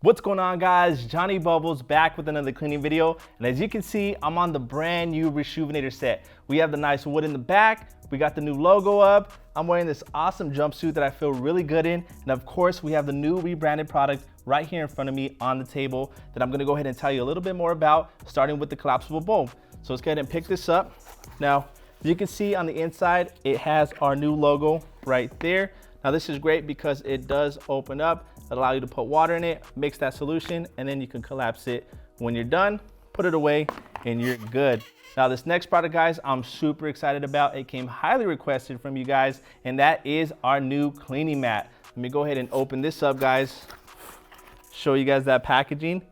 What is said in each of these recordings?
What's going on, guys? Jonny Bubbles back with another cleaning video. And as you can see, I'm on the brand new Reshoevn8r set. We have the nice wood in the back. We got the new logo up. I'm wearing this awesome jumpsuit that I feel really good in. And of course, we have the new rebranded product right here in front of me on the table that I'm gonna go ahead and tell you a little bit more about, starting with the collapsible bowl. So let's go ahead and pick this up. Now, you can see on the inside, it has our new logo right there. Now this is great because it does open up. It'll allow you to put water in it, mix that solution, and then you can collapse it. When you're done, put it away and you're good. Now this next product, guys, I'm super excited about. It came highly requested from you guys, and that is our new cleaning mat. Let me go ahead and open this up, guys. Show you guys that packaging.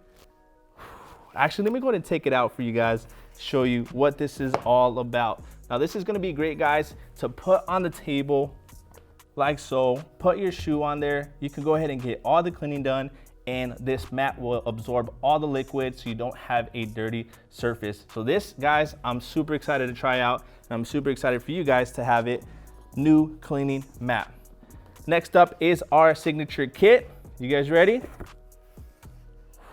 Actually, let me go ahead and take it out for you guys, show you what this is all about. Now this is gonna be great, guys, to put on the table like so. Put your shoe on there. You can go ahead and get all the cleaning done, and this mat will absorb all the liquid so you don't have a dirty surface. So this, guys, I'm super excited to try out, and I'm super excited for you guys to have it. New cleaning mat. Next up is our signature kit. You guys ready?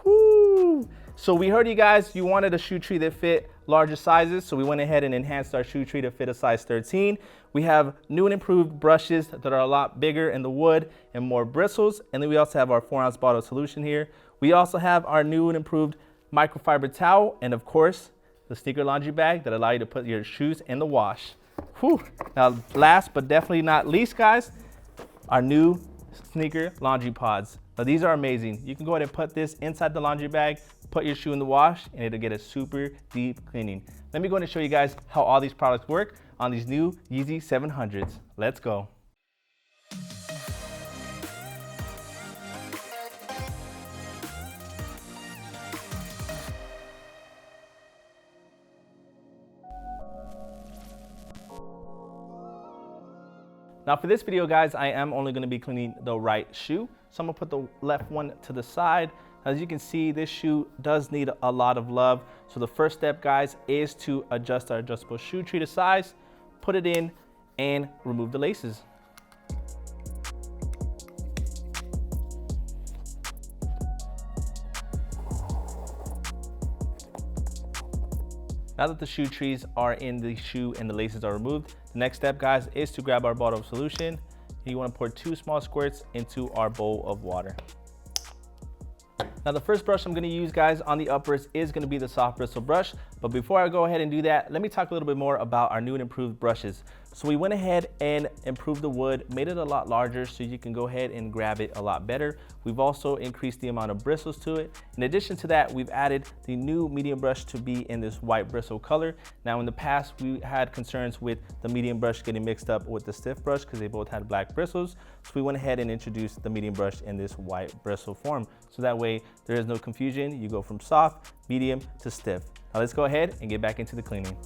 Woo! So we heard you guys, you wanted a shoe tree that fit larger sizes, so we went ahead and enhanced our shoe tree to fit a size 13. We have new and improved brushes that are a lot bigger in the wood and more bristles, and then we also have our 4-ounce bottle solution here. We also have our new and improved microfiber towel, and of course, the sneaker laundry bag that allow you to put your shoes in the wash. Whew. Now, last but definitely not least, guys, our new sneaker laundry pods. Now these are amazing. You can go ahead and put this inside the laundry bag, put your shoe in the wash, and it'll get a super deep cleaning. Let me go ahead and show you guys how all these products work on these new Yeezy 700s. Let's go. Now for this video, guys, I am only gonna be cleaning the right shoe. So I'm gonna put the left one to the side. As you can see, this shoe does need a lot of love. So the first step, guys, is to adjust our adjustable shoe tree to size, put it in, and remove the laces. Now that the shoe trees are in the shoe and the laces are removed, the next step, guys, is to grab our bottle of solution. You want to pour 2 small squirts into our bowl of water. Now the first brush I'm going to use, guys, on the uppers is going to be the Soft Bristle Brush. But before I go ahead and do that, let me talk a little bit more about our new and improved brushes. So we went ahead and improved the wood, made it a lot larger so you can go ahead and grab it a lot better. We've also increased the amount of bristles to it. In addition to that, we've added the new medium brush to be in this white bristle color. Now in the past, we had concerns with the medium brush getting mixed up with the stiff brush because they both had black bristles. So we went ahead and introduced the medium brush in this white bristle form. So that way there is no confusion. You go from soft, medium to stiff. Now let's go ahead and get back into the cleaning.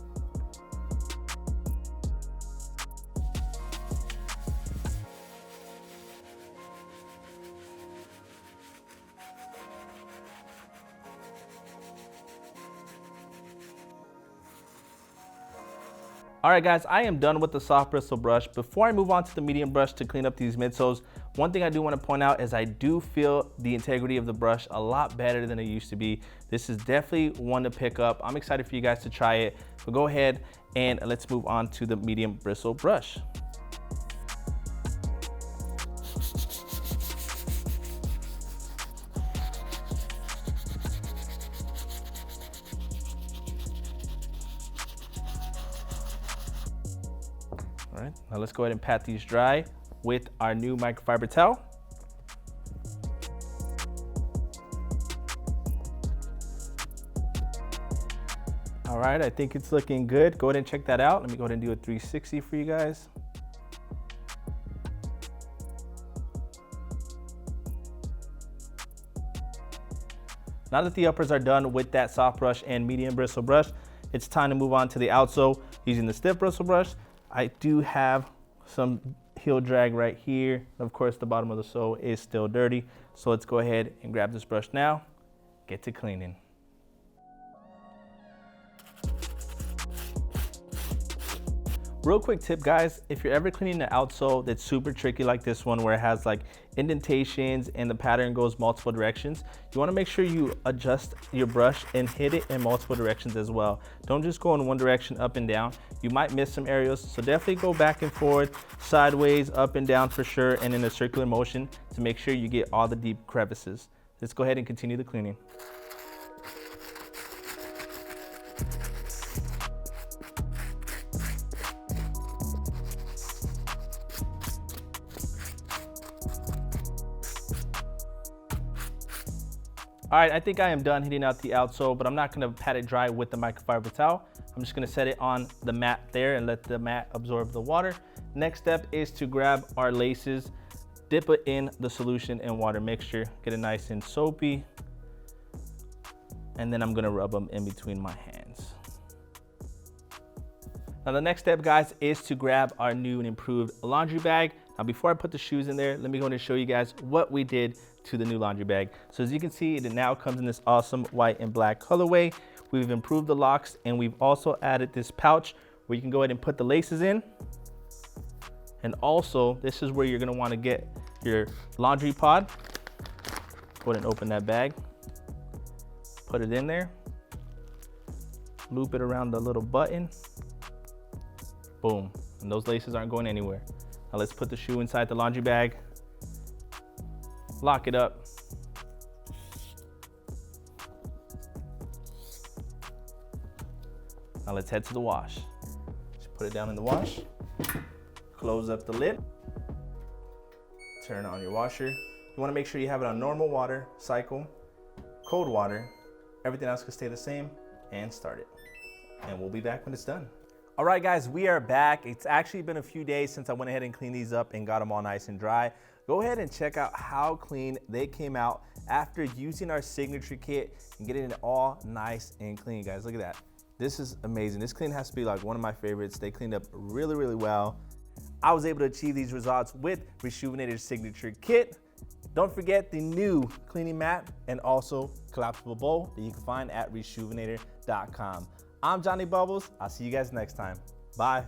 All right, guys, I am done with the soft bristle brush. Before I move on to the medium brush to clean up these midsoles, one thing I do want to point out is I do feel the integrity of the brush a lot better than it used to be. This is definitely one to pick up. I'm excited for you guys to try it. So go ahead and let's move on to the medium bristle brush. All right, now let's go ahead and pat these dry with our new microfiber towel. All right, I think it's looking good. Go ahead and check that out. Let me go ahead and do a 360 for you guys. Now that the uppers are done with that soft brush and medium bristle brush, it's time to move on to the outsole using the stiff bristle brush. I do have some heel drag right here. Of course, the bottom of the sole is still dirty. So let's go ahead and grab this brush now, get to cleaning. Real quick tip, guys, if you're ever cleaning the outsole that's super tricky like this one where it has like indentations and the pattern goes multiple directions, you want to make sure you adjust your brush and hit it in multiple directions as well. Don't just go in one direction up and down. You might miss some areas, so definitely go back and forth, sideways, up and down for sure, and in a circular motion to make sure you get all the deep crevices. Let's go ahead and continue the cleaning. All right, I think I am done hitting out the outsole, but I'm not gonna pat it dry with the microfiber towel. I'm just gonna set it on the mat there and let the mat absorb the water. Next step is to grab our laces, dip it in the solution and water mixture, get it nice and soapy, and then I'm gonna rub them in between my hands. Now the next step, guys, is to grab our new and improved laundry bag. Now before I put the shoes in there, let me go and show you guys what we did to the new laundry bag. So as you can see, it now comes in this awesome white and black colorway. We've improved the locks, and we've also added this pouch where you can go ahead and put the laces in. And also, this is where you're gonna wanna get your laundry pod. Go ahead and open that bag, put it in there, loop it around the little button, boom, and those laces aren't going anywhere. Now let's put the shoe inside the laundry bag, lock it up. Now let's head to the wash. Just put it down in the wash, close up the lid, turn on your washer. You wanna make sure you have it on normal water cycle, cold water, everything else can stay the same, and start it. And we'll be back when it's done. All right, guys, we are back. It's actually been a few days since I went ahead and cleaned these up and got them all nice and dry. Go ahead and check out how clean they came out after using our signature kit and getting it all nice and clean, guys. Look at that. This is amazing. This clean has to be like one of my favorites. They cleaned up really, really well. I was able to achieve these results with Reshoevn8r's signature kit. Don't forget the new cleaning mat and also collapsible bowl that you can find at Reshoevn8r.com. I'm Jonny Bubbles. I'll see you guys next time. Bye.